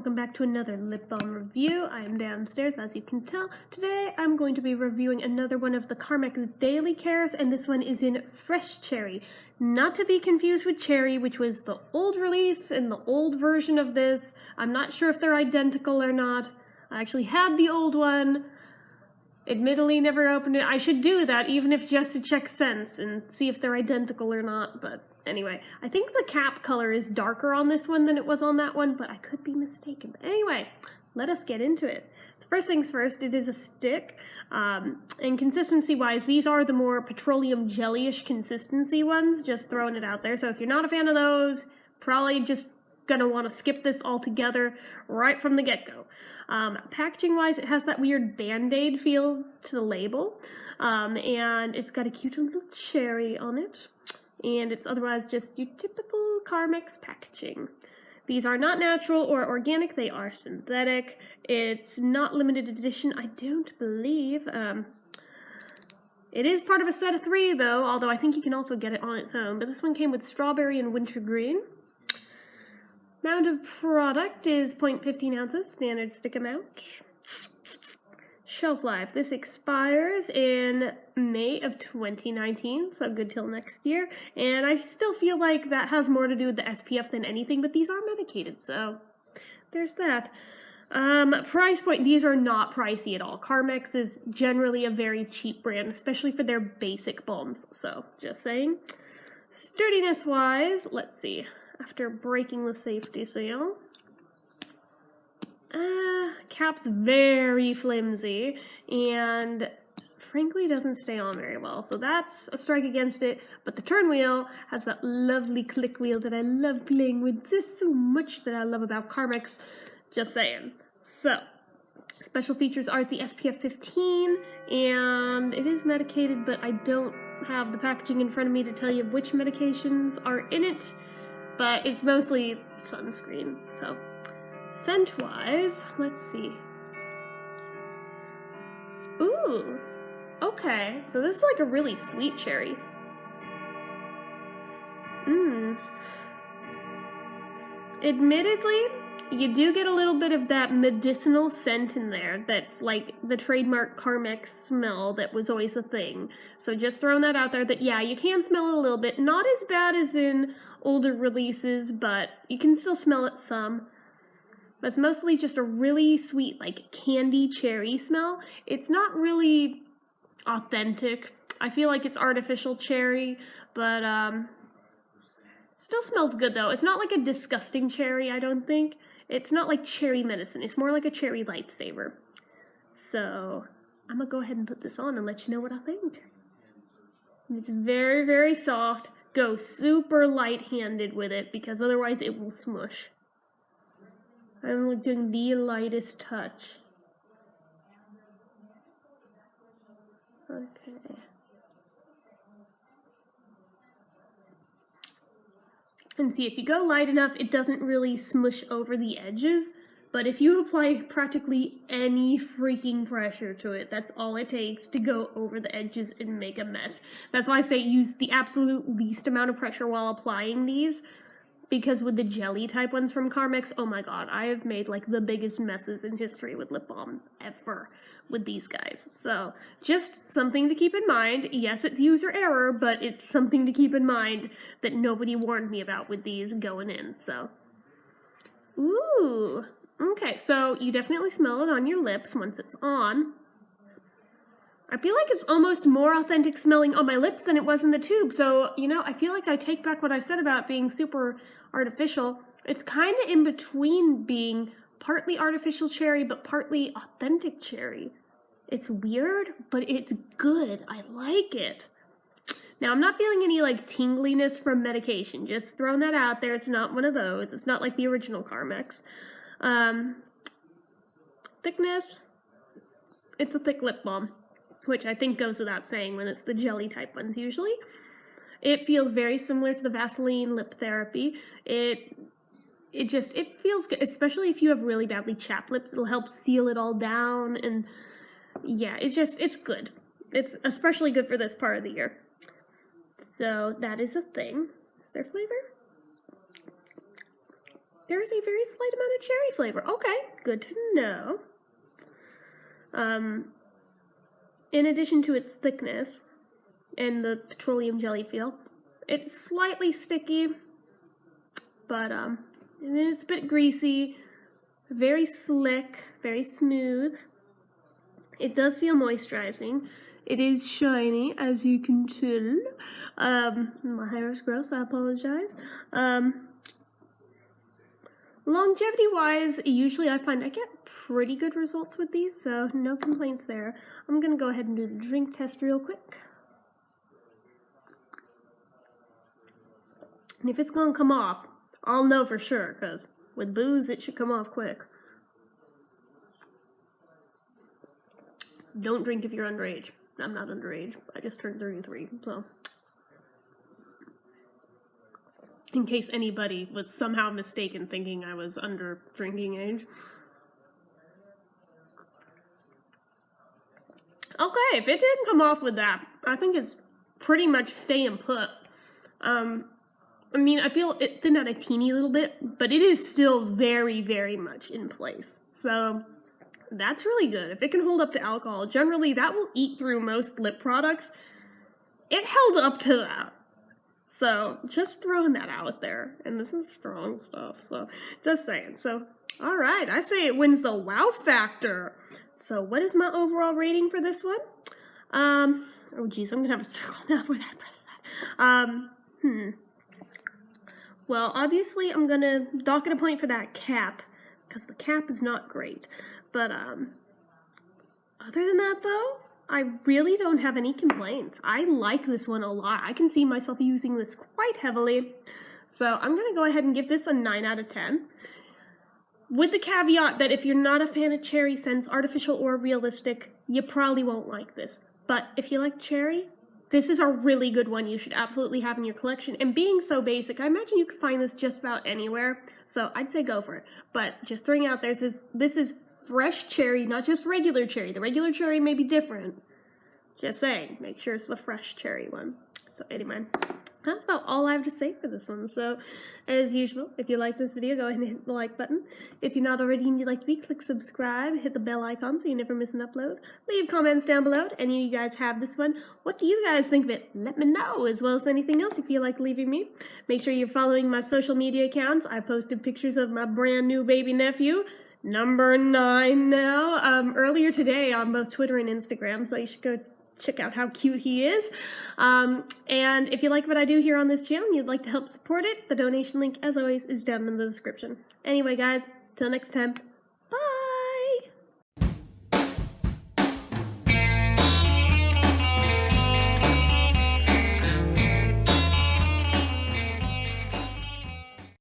welcome back to another lip balm review. I am downstairs, as you can tell. Today I'm going to be reviewing another one of the Carmex Daily Cares, and this one is in Fresh Cherry. Not to be confused with Cherry, which was the old release and the old version of this. I'm not sure if they're identical or not. I actually had the old one. Admittedly, never opened it. I should do that, even if just to check scents and see if they're identical or not, but anyway. I think the cap color is darker on this one than it was on that one, but I could be mistaken. But anyway, let us get into it. So first things first, it is a stick, and consistency-wise, these are the more petroleum jelly-ish consistency ones, just throwing it out there. So if you're not a fan of those, probably just gonna want to skip this altogether right from the get-go. Packaging wise, it has that weird band-aid feel to the label, and it's got a cute little cherry on it, and it's otherwise just your typical Carmex packaging. These are not natural or organic, they are synthetic. It's not limited edition, I don't believe. It is part of a set of 3 though, although I think you can also get it on its own, but this one came with strawberry and wintergreen. Amount of product is 0.15 ounces, standard stick amount. Shelf life. This expires in May of 2019, so good till next year. And I still feel like that has more to do with the SPF than anything, but these are medicated, so there's that. Price point. These are not pricey at all. Carmex is generally a very cheap brand, especially for their basic balms, so just saying. Sturdiness-wise, let's see. After breaking the safety seal. Cap's very flimsy and frankly doesn't stay on very well, so that's a strike against it, but the turn wheel has that lovely click wheel that I love playing with just so much that I love about Carmex, just saying. So, special features are the SPF 15, and it is medicated, but I don't have the packaging in front of me to tell you which medications are in it. But it's mostly sunscreen, so. Scent-wise, let's see. Ooh, okay. So this is like a really sweet cherry. Admittedly, you do get a little bit of that medicinal scent in there that's like the trademark Carmex smell that was always a thing. So just throwing that out there that, yeah, you can smell it a little bit. Not as bad as in older releases, but you can still smell it some. But it's mostly just a really sweet, like, candy cherry smell. It's not really authentic. I feel like it's artificial cherry, but still smells good though. It's not like a disgusting cherry, I don't think. It's not like cherry medicine. It's more like a cherry lifesaver. So I'm gonna go ahead and put this on and let you know what I think. It's very, very soft. Go super light-handed with it because otherwise it will smush. I'm doing the lightest touch. Okay. And see, if you go light enough, it doesn't really smush over the edges. But if you apply practically any freaking pressure to it, that's all it takes to go over the edges and make a mess. That's why I say use the absolute least amount of pressure while applying these. Because with the jelly type ones from Carmex, oh my god, I have made like the biggest messes in history with lip balm ever with these guys. So just something to keep in mind. Yes, it's user error, but it's something to keep in mind that nobody warned me about with these going in. So, ooh. Okay, so you definitely smell it on your lips once it's on. I feel like it's almost more authentic smelling on my lips than it was in the tube. So, you know, I feel like I take back what I said about being super artificial. It's kind of in between being partly artificial cherry, but partly authentic cherry. It's weird, but it's good. I like it. Now, I'm not feeling any, like, tingliness from medication. Just throwing that out there. It's not one of those. It's not like the original Carmex. Thickness, it's a thick lip balm, which I think goes without saying when it's the jelly type ones usually. It feels very similar to the Vaseline lip therapy. It feels good, especially if you have really badly chapped lips. It'll help seal it all down, and yeah, it's good. It's especially good for this part of the year. So that is a thing. Is there flavor? there is a very slight amount of cherry flavor. Okay, good to know. In addition to its thickness and the petroleum jelly feel, it's slightly sticky, but it's a bit greasy, very slick, very smooth. It does feel moisturizing. It is shiny, as you can tell. My hair is gross, I apologize. Longevity-wise, usually I find I get pretty good results with these, so no complaints there. I'm gonna go ahead and do the drink test real quick. And if it's gonna come off, I'll know for sure, because with booze, it should come off quick. Don't drink if you're underage. I'm not underage. I just turned 33, so. In case anybody was somehow mistaken thinking I was under drinking age. Okay, if it didn't come off with that, I think it's pretty much staying put. I mean, I feel it thinned out a teeny little bit, but it is still very, very much in place. So that's really good. If it can hold up to alcohol, generally that will eat through most lip products. It held up to that. So, just throwing that out there. And this is strong stuff, so just saying. So, alright, I say it wins the wow factor. So, what is my overall rating for this one? Oh geez, I'm gonna have a circle now where I press that. Well, obviously, I'm gonna dock it a point for that cap, because the cap is not great. But, other than that, though, I really don't have any complaints. I like this one a lot. I can see myself using this quite heavily. So I'm going to go ahead and give this a 9 out of 10. With the caveat that if you're not a fan of cherry scents, artificial or realistic, you probably won't like this. But if you like cherry, this is a really good one you should absolutely have in your collection. And being so basic, I imagine you could find this just about anywhere. So I'd say go for it. But just throwing out there, this is fresh cherry, not just regular cherry. The regular cherry may be different. Just saying, make sure it's the fresh cherry one. So anyway, that's about all I have to say for this one. So as usual, if you like this video, go ahead and hit the like button. If you're not already and you'd like to be, click subscribe, hit the bell icon so you never miss an upload. Leave comments down below. Any of you guys have this one? What do you guys think of it? Let me know, as well as anything else you feel like leaving me. Make sure you're following my social media accounts. I posted pictures of my brand new baby nephew. Number 9 now, earlier today on both Twitter and Instagram, so you should go check out how cute he is. And if you like what I do here on this channel and you'd like to help support it, the donation link, as always, is down in the description. Anyway, guys, till next time.